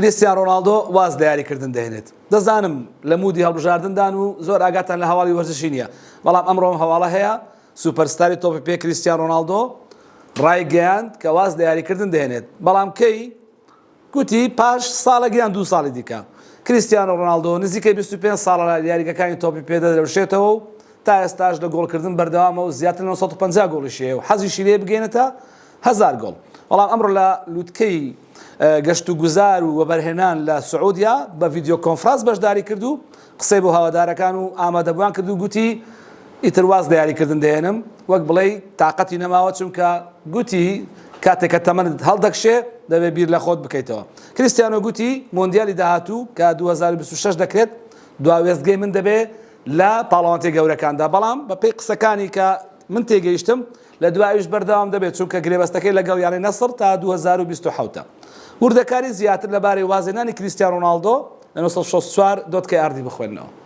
کریستیان ڕۆناڵدۆ واز دیاریکردن دەهێنێت دەزانم لە مودی هەڵبژاردندان و زۆر ئاگاتان لە هەواڵی وەرزشی نییە بەڵام ئەمڕۆم هەواڵە هەیە سوپەرستاری تۆپی پێ کریستیان ڕۆناڵدۆ ڕایگەیاند کە واز دیاریکردن دەهێنێت بەڵام کەی گوتی پاش ساڵێکیان 2 ساڵی دیکە کریستیان ڕۆناڵدۆ نزیکەی 25 ساڵە لە دیاریگەکانی تۆپی پێ دەدرێژێتەوە و تا ئێستاش لە گۆڵکردن بەردەوامە و زیاتر 950 گۆڵی شێ و حەزیشی لێ بگەێنێتە 1000 گۆڵ بەڵام ئەمڕۆ لە لووتکەی گەشت و گوزار و وەبەرهێنان لە سعودیا بە ڤیدیۆ کۆنفرانس بەشداری کرد و قسەی بۆ هەوادارەکان و ئامادەبووان کرد و گوتی ئیتر واز دیاریکردن دەهێنم وەک بڵێ تااقەتی نەماوە چونکە گوتی کاتێککە تەمەند هەڵدەکشێ دەبێ بیر لە خۆت بکەیتەوە کریستیانۆ گوتی مۆندیالی داهاتوو کە 2026 دەکرێت دواوێستگەی من دەبێ لە پاڵەوانتێ گەورەکاندا بەڵام بە پێی قسەکانی کە من تێگەیشتم لە دوایش بەردەوام دەبێت چونکە گرێبەستەکەی لەگەڵ یانی نەسر تا 2027 وردەکاری زیاتر لەبارەی وازێنانی کریستیان ڕۆناڵدۆ لە 1964 دۆتکەی ئاردی بخوێنەوە.